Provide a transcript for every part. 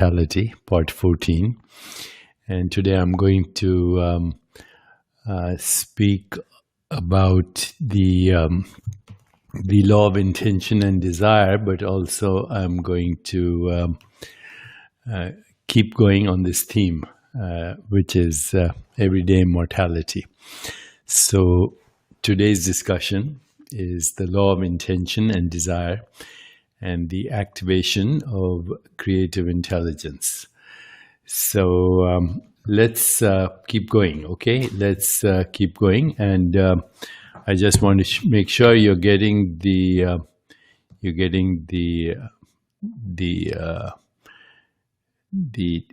Immortality, Part 14. And today I'm going to speak about the law of intention and desire, but also I'm going to keep going on this theme, which is everyday immortality. So today's discussion is the law of intention and desire and the activation of creative intelligence. So let's keep going, okay? Let's keep going, and I just want to make sure you're getting the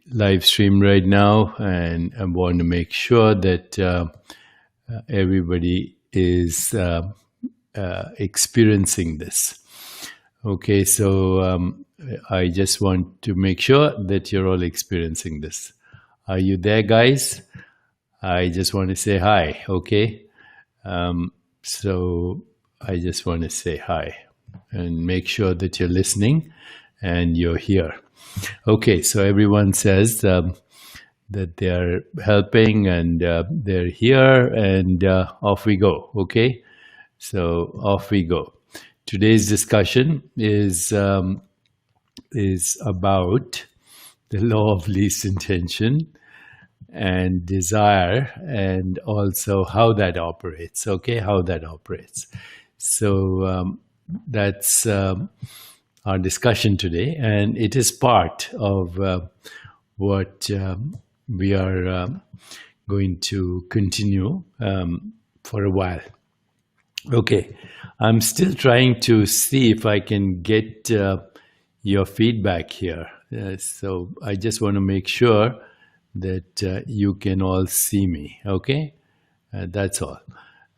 live stream right now, and I want to make sure that everybody is experiencing this. Okay, so I just want to make sure that you're all experiencing this. Are you there, guys? I just want to say hi, okay? So I just want to say hi and make sure that you're listening and you're here. Okay, so everyone says that they're helping and they're here, and off we go, okay? So off we go. Today's discussion is about the law of least intention and desire, and also how that operates. Okay, how that operates. So that's our discussion today, and it is part of what we are going to continue for a while. Okay, I'm still trying to see if I can get your feedback here. So I just want to make sure that you can all see me, okay? That's all.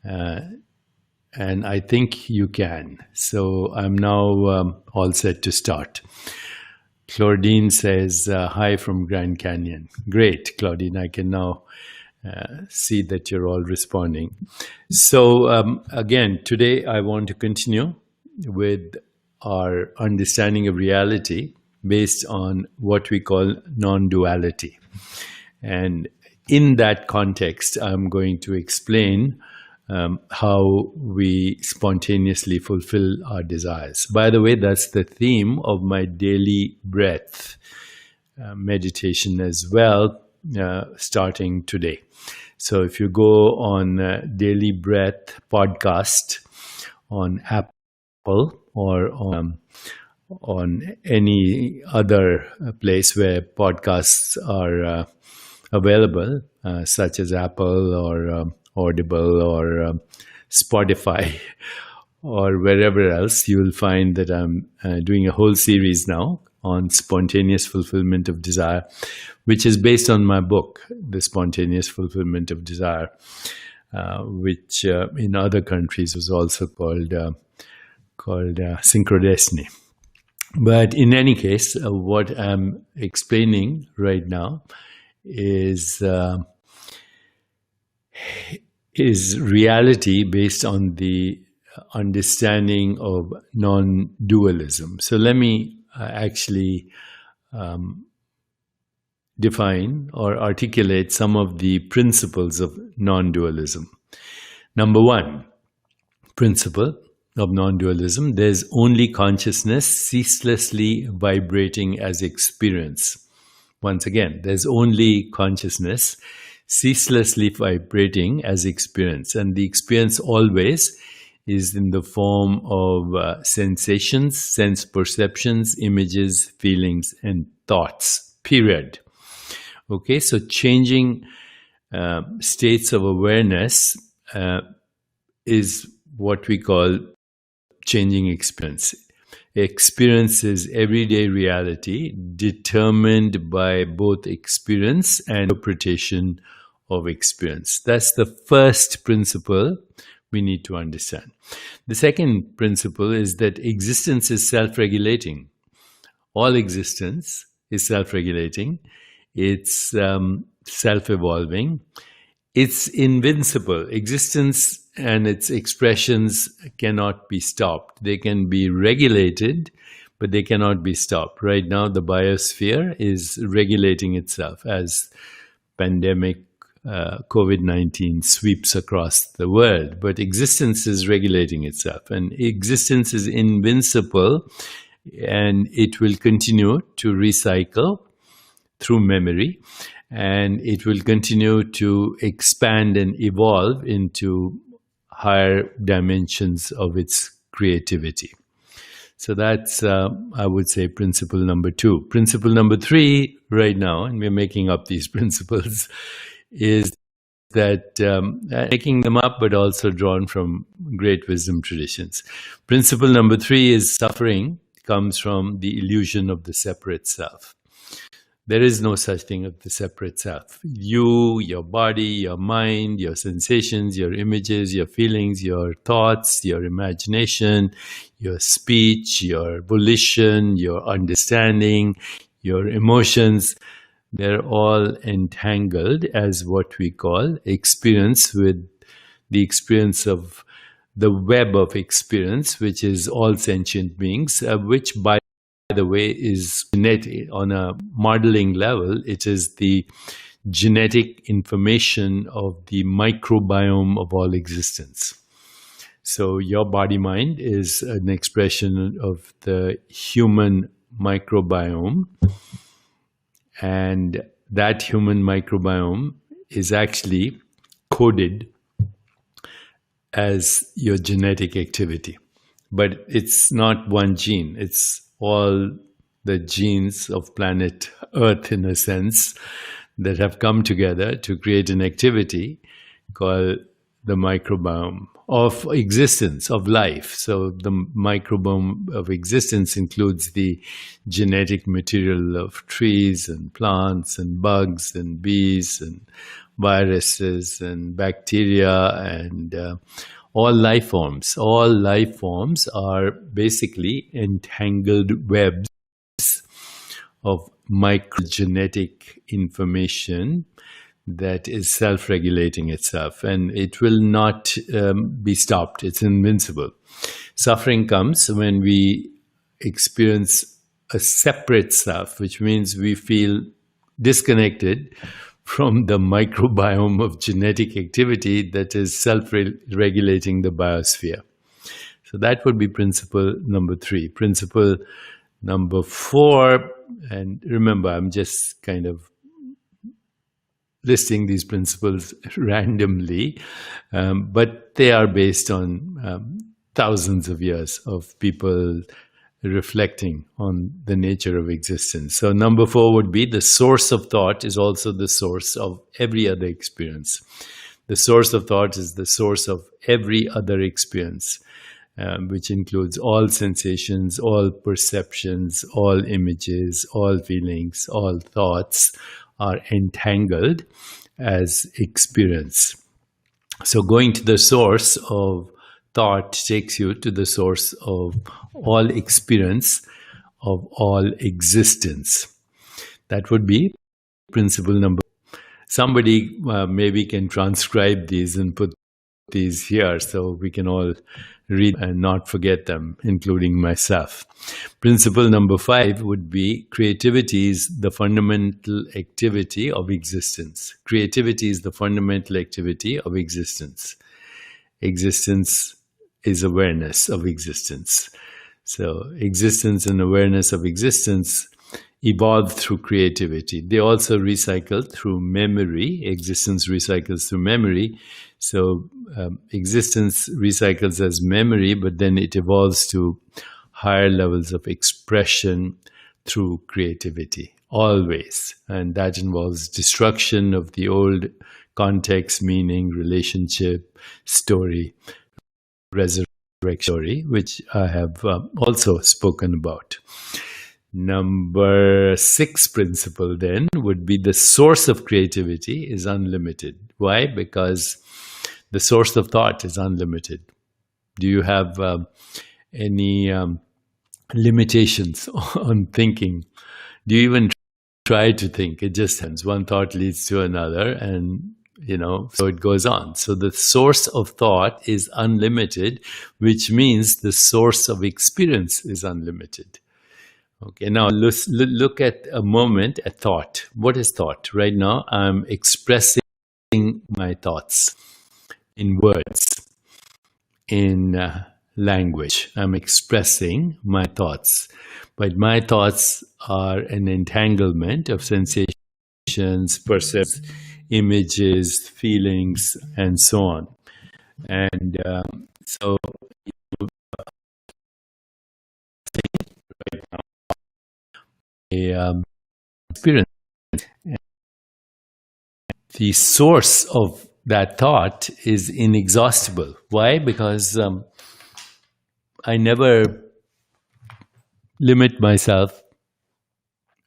And I think you can. So I'm now all set to start. Claudine says, hi from Grand Canyon. Great, Claudine, I can now see that you're all responding. So again, today I want to continue with our understanding of reality based on what we call non-duality. And in that context, I'm going to explain how we spontaneously fulfill our desires. By the way, that's the theme of my daily breath meditation as well, starting today. So if you go on Daily Breath podcast on Apple or on any other place where podcasts are available, such as Apple or Audible or Spotify or wherever else, you will find that I'm doing a whole series now on spontaneous fulfillment of desire, which is based on my book, The Spontaneous Fulfillment of Desire, which in other countries was also called Synchrodestiny. But in any case, what I'm explaining right now is reality based on the understanding of non-dualism. So let me actually define or articulate some of the principles of non-dualism. Number one principle of non-dualism: there's only consciousness ceaselessly vibrating as experience. Once again, there's only consciousness ceaselessly vibrating as experience, and the experience always is in the form of sensations, sense perceptions, images, feelings, and thoughts, period. Okay, so changing states of awareness is what we call changing experience. Experience is everyday reality determined by both experience and interpretation of experience. That's the first principle we need to understand. The second principle is that existence is self-regulating. All existence is self-regulating. It's self-evolving. It's invincible. Existence and its expressions cannot be stopped. They can be regulated, but they cannot be stopped. Right now, the biosphere is regulating itself as pandemic COVID-19 sweeps across the world, but existence is regulating itself, and existence is invincible, and it will continue to recycle through memory, and it will continue to expand and evolve into higher dimensions of its creativity. So that's, I would say, principle number 2. Principle number 3 right now, and we're making up these principles, is that making them up, but also drawn from great wisdom traditions. Principle number 3 is suffering comes from the illusion of the separate self. There is no such thing as the separate self. You, your body, your mind, your sensations, your images, your feelings, your thoughts, your imagination, your speech, your volition, your understanding, your emotions, they're all entangled as what we call experience with the experience of the web of experience, which is all sentient beings, which by the way is genetic. On a modeling level, it is the genetic information of the microbiome of all existence. So your body mind is an expression of the human microbiome, and that human microbiome is actually coded as your genetic activity. But it's not one gene, it's all the genes of planet Earth, in a sense, that have come together to create an activity called the microbiome of existence, of life. So the microbiome of existence includes the genetic material of trees and plants and bugs and bees and viruses and bacteria and all life forms. All life forms are basically entangled webs of microgenetic information that is self-regulating itself, and it will not be stopped. It's invincible. Suffering comes when we experience a separate self, which means we feel disconnected from the microbiome of genetic activity that is self-regulating the biosphere. So that would be principle number 3. Principle number 4, and remember, I'm just kind of listing these principles randomly, but they are based on thousands of years of people reflecting on the nature of existence. So number 4 would be the source of thought is also the source of every other experience. The source of thought is the source of every other experience, which includes all sensations, all perceptions, all images, all feelings, all thoughts are entangled as experience. So going to the source of thought takes you to the source of all experience, of all existence. That would be principle number. Somebody maybe can transcribe these and put these here so we can all read and not forget them, including myself. Principle number 5 would be creativity is the fundamental activity of existence. Creativity is the fundamental activity of existence. Existence is awareness of existence. So existence and awareness of existence evolve through creativity. They also recycle through memory. Existence recycles through memory. So existence recycles as memory, but then it evolves to higher levels of expression through creativity, always. And that involves destruction of the old context, meaning, relationship, story, resurrection story, which I have also spoken about. Number 6 principle then would be the source of creativity is unlimited. Why? Because the source of thought is unlimited. Do you have any limitations on thinking? Do you even try to think? It just happens. One thought leads to another, and so it goes on. So the source of thought is unlimited, which means the source of experience is unlimited. Okay, now look at a moment, a thought. What is thought? Right now, I'm expressing my thoughts in words, in language. I'm expressing my thoughts. But my thoughts are an entanglement of sensations, perceptions, images, feelings, and so on. And so, a experience. The source of that thought is inexhaustible. Why? Because I never limit myself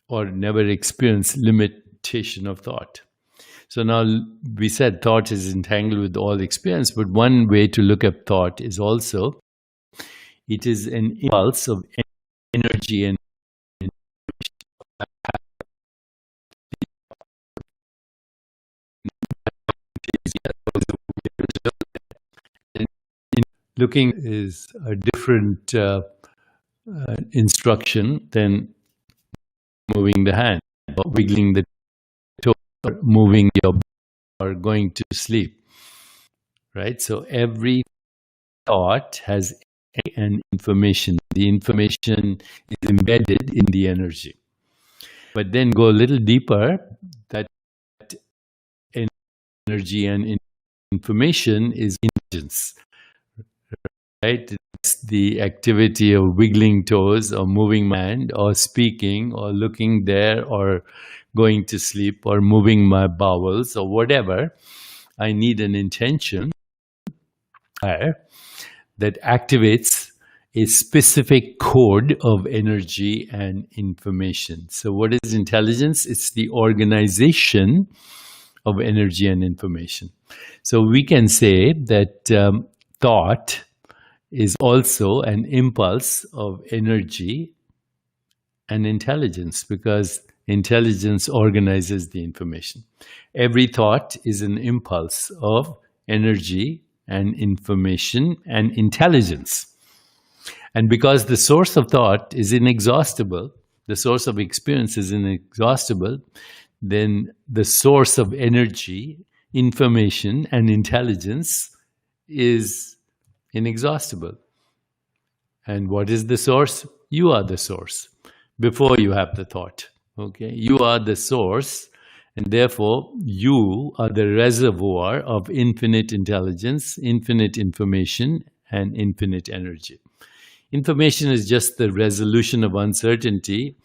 or never experience limitation of thought. So now we said thought is entangled with all experience, but one way to look at thought is also it is an impulse of energy and looking is a different instruction than moving the hand, or wiggling the toe, or moving your body, or going to sleep. Right? So every thought has an information. The information is embedded in the energy. But then go a little deeper, that energy and information is intelligence. Right? It's the activity of wiggling toes or moving my hand or speaking or looking there or going to sleep or moving my bowels or whatever. I need an intention that activates a specific code of energy and information. So what is intelligence? It's the organization of energy and information. So we can say that thought is also an impulse of energy and intelligence, because intelligence organizes the information. Every thought is an impulse of energy and information and intelligence. And because the source of thought is inexhaustible, the source of experience is inexhaustible, then the source of energy, information, and intelligence is inexhaustible. And what is the source? You are the source before you have the thought. Okay, you are the source, and therefore you are the reservoir of infinite intelligence, infinite information, and infinite energy. Information is just the resolution of uncertainty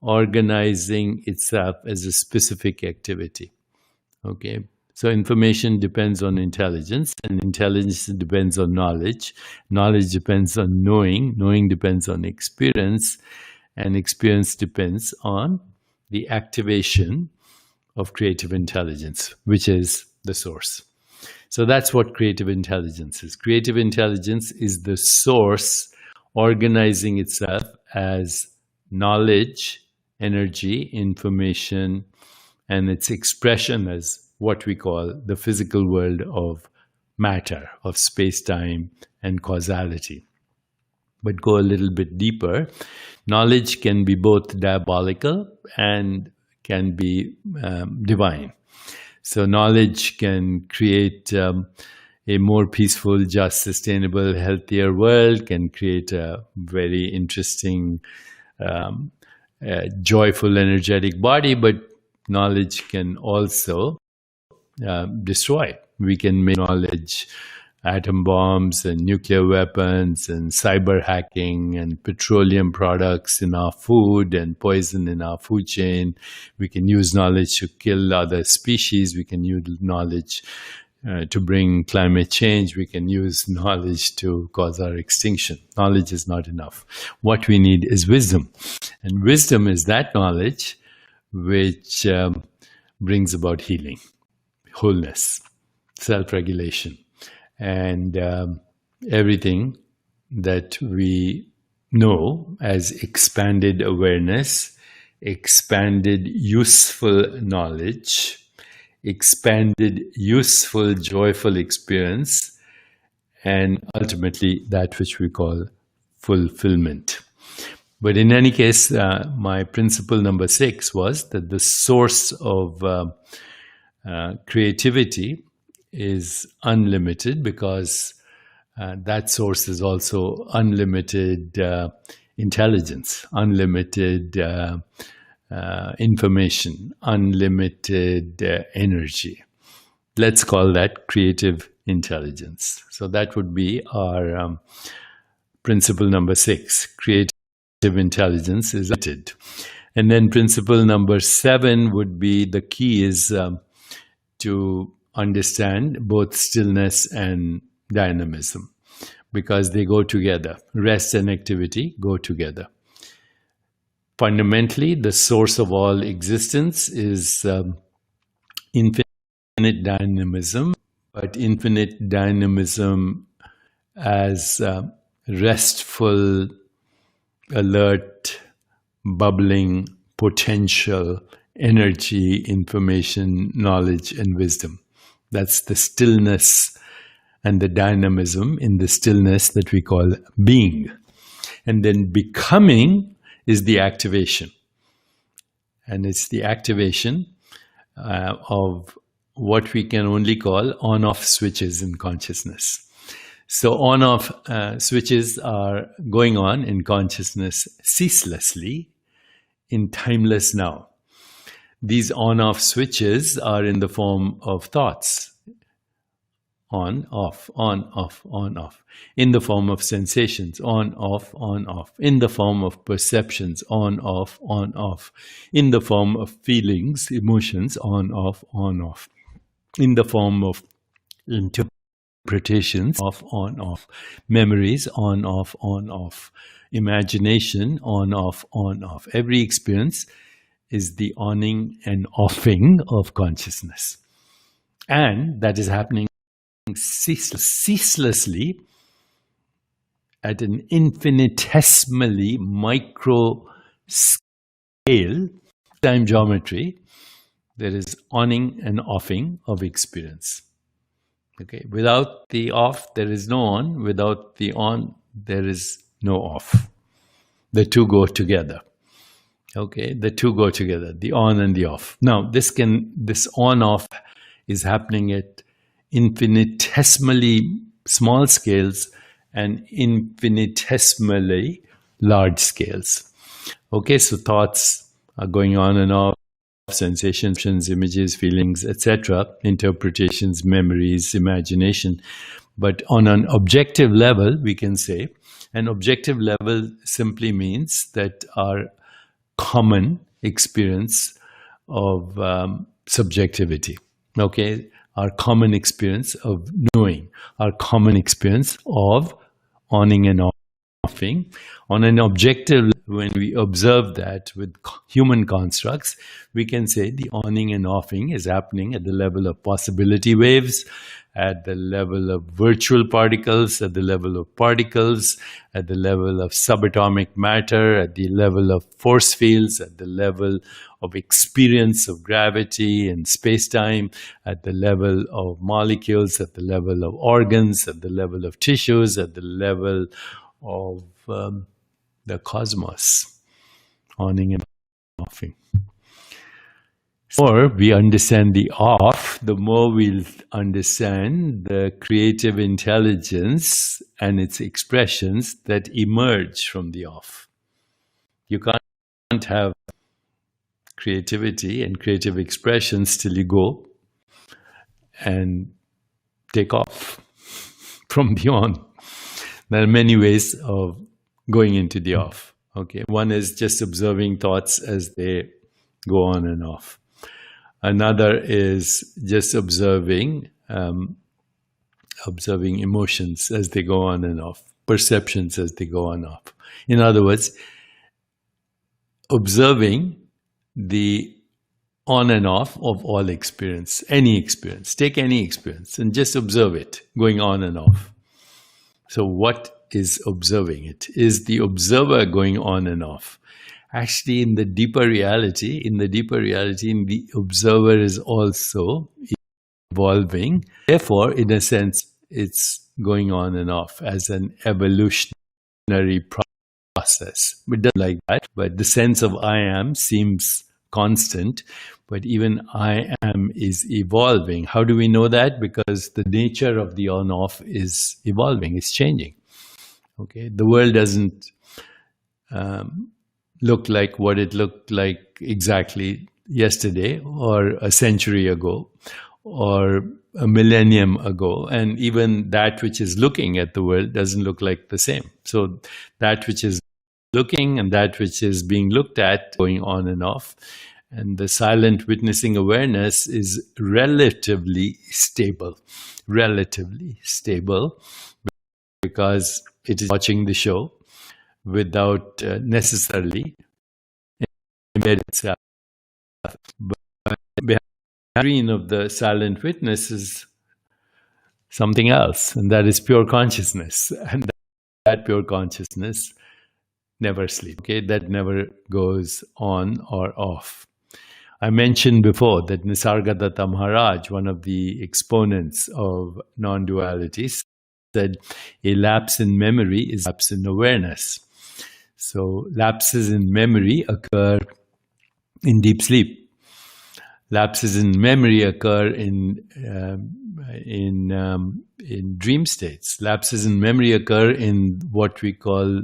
organizing itself as a specific activity. Okay, so information depends on intelligence, and intelligence depends on knowledge. Knowledge depends on knowing. Knowing depends on experience, and experience depends on the activation of creative intelligence, which is the source. So that's what creative intelligence is. Creative intelligence is the source organizing itself as knowledge, energy, information, and its expression as what we call the physical world of matter, of space-time and causality. But go a little bit deeper. Knowledge can be both diabolical and can be divine. So knowledge can create a more peaceful, just, sustainable, healthier world, can create a very interesting, joyful, energetic body, but knowledge can also destroy. We can make knowledge atom bombs and nuclear weapons and cyber hacking and petroleum products in our food and poison in our food chain. We can use knowledge to kill other species. We can use knowledge to bring climate change. We can use knowledge to cause our extinction. Knowledge is not enough. What we need is wisdom. And wisdom is that knowledge which brings about healing, wholeness, self-regulation, and everything that we know as expanded awareness, expanded useful knowledge, expanded useful joyful experience, and ultimately that which we call fulfillment. But in any case, my principle number 6 was that the source of creativity is unlimited, because that source is also unlimited intelligence, unlimited information, unlimited energy. Let's call that creative intelligence. So that would be our principle number 6. Creative intelligence is limited. And then principle number 7 would be, the key is to understand both stillness and dynamism, because they go together. Rest and activity go together. Fundamentally, the source of all existence is infinite dynamism, but infinite dynamism as restful, alert, bubbling, potential, energy, information, knowledge, and wisdom. That's the stillness and the dynamism in the stillness that we call being. And then becoming is the activation. And it's the activation of what we can only call on-off switches in consciousness. So on-off switches are going on in consciousness ceaselessly in timeless now. These on-off switches are in the form of thoughts. On, off, on, off, on, off. In the form of sensations. On, off, on, off. In the form of perceptions. On, off, on, off. In the form of feelings, emotions. On, off, on, off. In the form of interpretations. Off, on, off. Memories. On, off, on, off. Imagination. On, off, on, off. Every experience is the onning and offing of consciousness. And that is happening ceaselessly at an infinitesimally micro scale, time geometry. There is onning and offing of experience. Okay, without the off, there is no on. Without the on, there is no off. The two go together. Okay, the two go together, the on and the off. Now, this on-off is happening at infinitesimally small scales and infinitesimally large scales. Okay, so thoughts are going on and off, sensations, images, feelings, etc., interpretations, memories, imagination. But on an objective level, we can say, an objective level simply means that our common experience of subjectivity, okay? Our common experience of knowing, our common experience of onning and offing. On an objective, when we observe that with human constructs, we can say the onning and offing is happening at the level of possibility waves, at the level of virtual particles, at the level of particles, at the level of subatomic matter, at the level of force fields, at the level of experience of gravity and space-time, at the level of molecules, at the level of organs, at the level of tissues, at the level of the cosmos, onning and offing. The more we understand the off, the more we'll understand the creative intelligence and its expressions that emerge from the off. You can't have creativity and creative expressions till you go and take off from the on. There are many ways of going into the off. Okay, one is just observing thoughts as they go on and off. Another is just observing emotions as they go on and off, perceptions as they go on and off. In other words, observing the on and off of all experience, any experience. Take any experience and just observe it going on and off. So what is observing it? Is the observer going on and off? Actually, in the deeper reality, the observer is also evolving. Therefore, in a sense, it's going on and off as an evolutionary process. process. It doesn't like that, but the sense of I am seems constant, but even I am is evolving. How do we know that? Because the nature of the on-off is evolving, it's changing. Okay, the world doesn't look like what it looked like exactly yesterday or a century ago or a millennium ago, and even that which is looking at the world doesn't look like the same. So that which is looking and that which is being looked at going on and off, and the silent witnessing awareness is relatively stable because it is watching the show without necessarily embed itself. But behind the screen of the silent witness is something else, and that is pure consciousness. And that pure consciousness never sleeps. Okay, that never goes on or off. I mentioned before that Nisargadatta Maharaj, one of the exponents of non-duality, said a lapse in memory is a lapse in awareness. So lapses in memory occur in deep sleep. Lapses in memory occur in dream states. Lapses in memory occur in what we call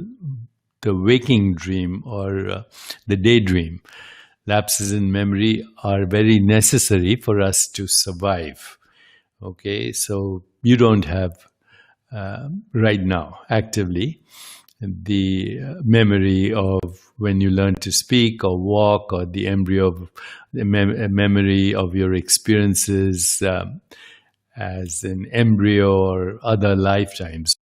the waking dream or the daydream. Lapses in memory are very necessary for us to survive. Okay, so you don't have right now actively the memory of when you learn to speak or walk, or the embryo of the memory of your experiences as an embryo or other lifetimes.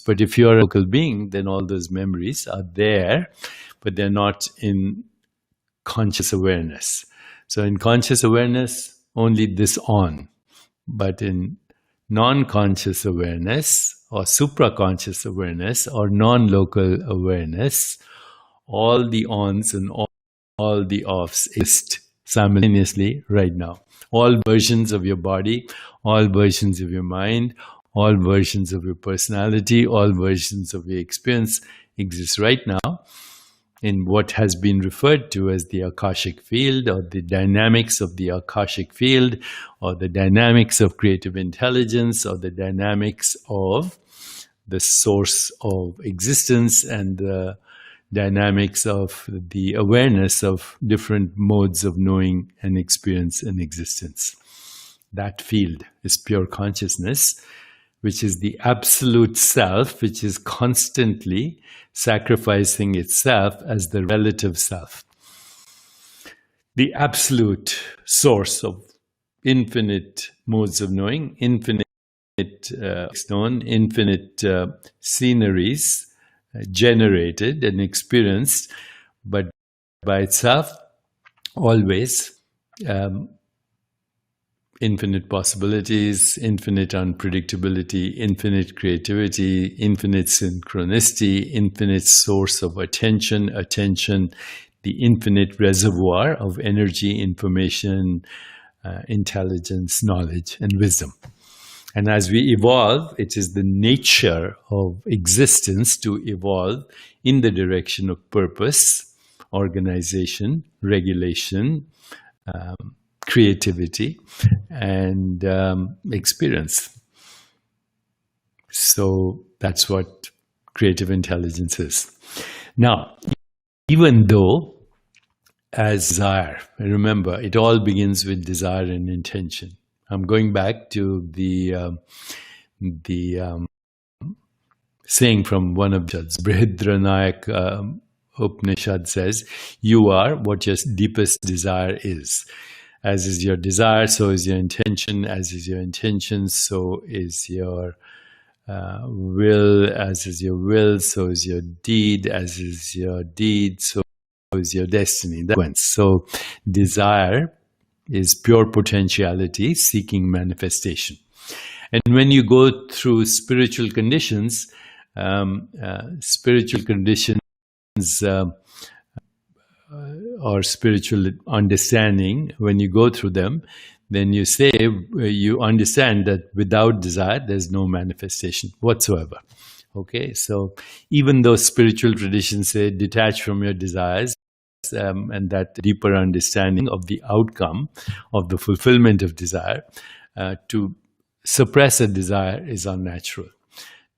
But if you're a local being, then all those memories are there, but they're not in conscious awareness. So in conscious awareness, only this on. But in non-conscious awareness or supraconscious awareness or non-local awareness, all the ons and all the offs exist simultaneously right now. All versions of your body, all versions of your mind, all versions of your personality, all versions of your experience exist right now in what has been referred to as the Akashic field, or the dynamics of the Akashic field, or the dynamics of creative intelligence, or the dynamics of the source of existence, and the dynamics of the awareness of different modes of knowing and experience and existence. That field is pure consciousness, which is the absolute self, which is constantly sacrificing itself as the relative self. The absolute source of infinite modes of knowing, infinite known, infinite sceneries generated and experienced, but by itself, always infinite possibilities, infinite unpredictability, infinite creativity, infinite synchronicity, infinite source of attention, the infinite reservoir of energy, information, intelligence, knowledge, and wisdom. And as we evolve, it is the nature of existence to evolve in the direction of purpose, organization, regulation, creativity, and experience. So that's what creative intelligence is. Now, even though as desire, remember, it all begins with desire and intention. I'm going back to the saying from one of the Brihadranayaka Upanishad says, you are what your deepest desire is. As is your desire, so is your intention. As is your intention, so is your will. As is your will, so is your deed. As is your deed, so is your destiny. So desire is pure potentiality seeking manifestation. And when you go through spiritual conditions or spiritual understanding, when you go through them, then you say, you understand that without desire, there's no manifestation whatsoever. Okay, so even though spiritual traditions say detach from your desires, and that deeper understanding of the outcome of the fulfillment of desire, to suppress a desire is unnatural.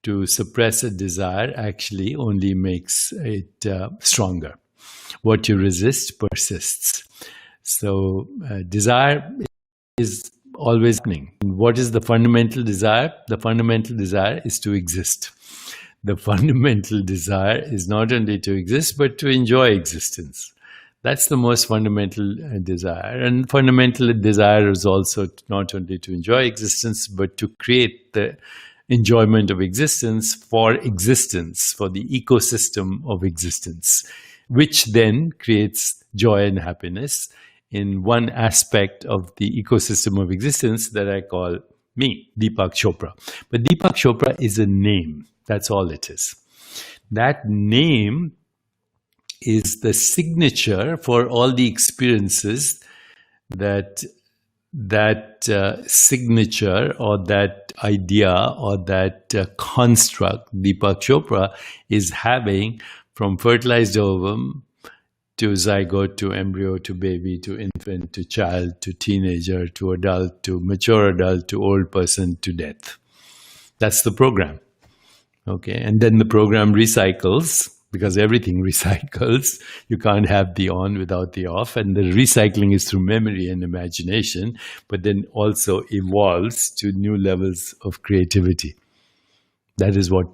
To suppress a desire actually only makes it stronger. What you resist persists. So desire is always happening. What is the fundamental desire? The fundamental desire is to exist. The fundamental desire is not only to exist, but to enjoy existence. That's the most fundamental desire. And fundamental desire is also not only to enjoy existence, but to create the enjoyment of existence, for the ecosystem of existence, which then creates joy and happiness in one aspect of the ecosystem of existence that I call me, Deepak Chopra. But Deepak Chopra is a name. That's all it is. That name is the signature for all the experiences that signature or that idea or that construct Deepak Chopra is having from fertilized ovum to zygote to embryo to baby to infant to child to teenager to adult to mature adult to old person to death. That's the program. Okay, and then the program recycles, because everything recycles. You can't have the on without the off. And the recycling is through memory and imagination, but then also evolves to new levels of creativity. That is what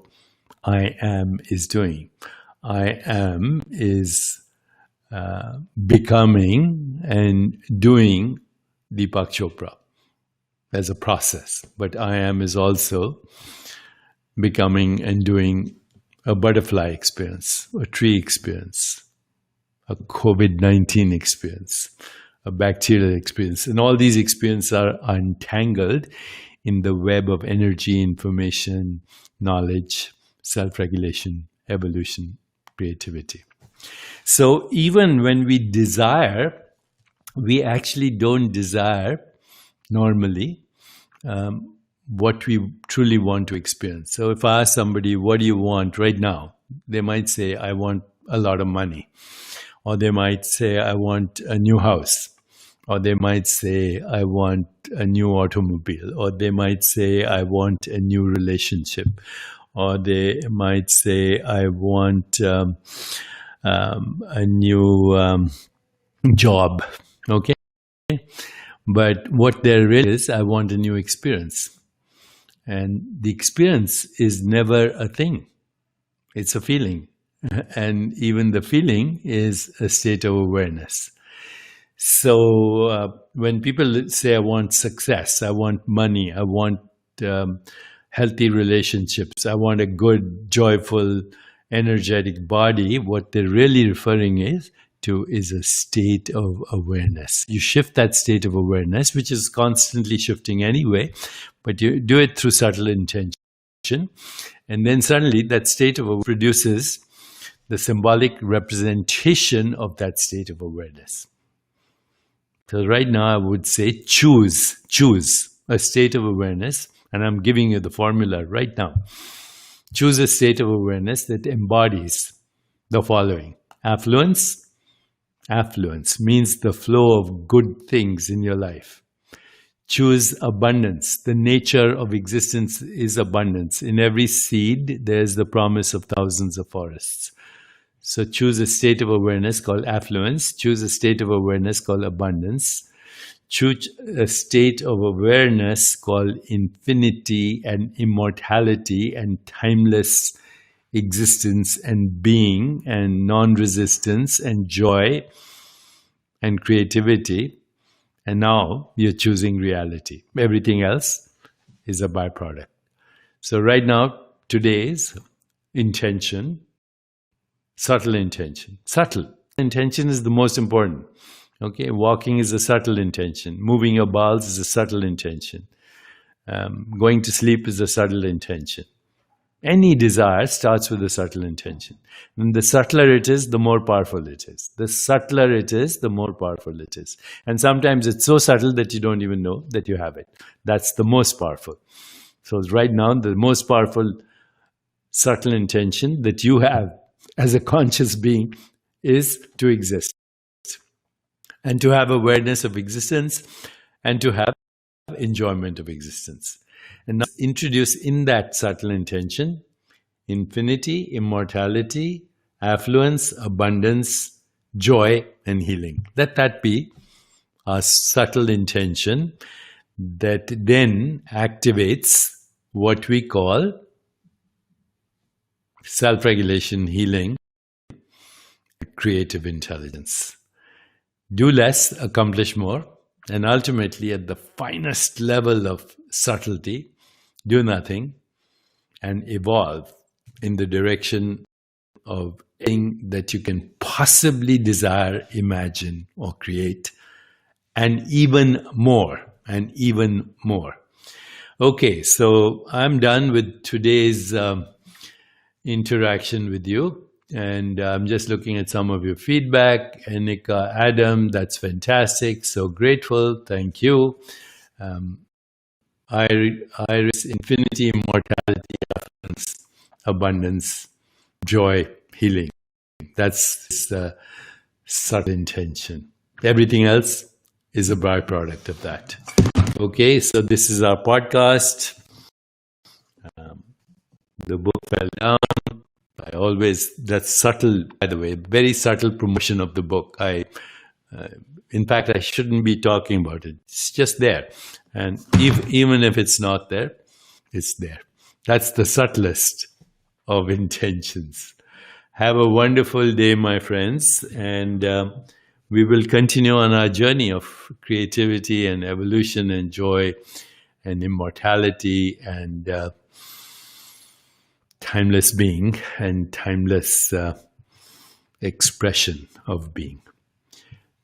I am is doing. I am is becoming and doing Deepak Chopra as a process. But I am is also becoming and doing a butterfly experience, a tree experience, a COVID-19 experience, a bacterial experience. And all these experiences are entangled in the web of energy, information, knowledge, self-regulation, evolution, creativity. So even when we desire, we actually don't desire normally what we truly want to experience. So if I ask somebody, what do you want right now? They might say, I want a lot of money. Or they might say, I want a new house. Or they might say, I want a new automobile. Or they might say, I want a new relationship. Or they might say, I want a new job. Okay? But what there really is, I want a new experience. And the experience is never a thing. It's a feeling. And even the feeling is a state of awareness. So when people say, I want success, I want money, I want healthy relationships, I want a good, joyful, energetic body, what they're really referring to is a state of awareness. You shift that state of awareness, which is constantly shifting anyway, but you do it through subtle intention. And then suddenly that state of awareness produces the symbolic representation of that state of awareness. So right now I would say choose a state of awareness, and I'm giving you the formula right now. Choose a state of awareness that embodies the following. Affluence. Affluence means the flow of good things in your life. Choose abundance. The nature of existence is abundance. In every seed, there's the promise of thousands of forests. So choose a state of awareness called affluence. Choose a state of awareness called abundance. Choose a state of awareness called infinity and immortality and timeless existence and being and non-resistance and joy and creativity. And now you're choosing reality. Everything else is a byproduct. So right now, today's intention, subtle intention. Subtle intention is the most important. Okay, walking is a subtle intention. Moving your bowels is a subtle intention. Going to sleep is a subtle intention. Any desire starts with a subtle intention. And the subtler it is, the more powerful it is. The subtler it is, the more powerful it is. And sometimes it's so subtle that you don't even know that you have it. That's the most powerful. So right now, the most powerful subtle intention that you have as a conscious being is to exist and to have awareness of existence and to have enjoyment of existence. And now introduce in that subtle intention infinity, immortality, affluence, abundance, joy, and healing. Let that be a subtle intention that then activates what we call self-regulation, healing, creative intelligence. Do less, accomplish more, and ultimately at the finest level of subtlety, do nothing and evolve in the direction of anything that you can possibly desire, imagine, or create, and even more, and even more. Okay, so I'm done with today's interaction with you. And I'm just looking at some of your feedback. Anika, Adam, that's fantastic. So grateful. Thank you. Iris, infinity, immortality, affluence, abundance, joy, healing. That's the subtle intention. Everything else is a byproduct of that. Okay, so this is our podcast. The book fell down. That's subtle, by the way, very subtle promotion of the book. In fact, I shouldn't be talking about it. It's just there. And even if it's not there, it's there. That's the subtlest of intentions. Have a wonderful day, my friends. And we will continue on our journey of creativity and evolution and joy and immortality and timeless being and timeless expression of being.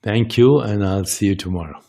Thank you, and I'll see you tomorrow.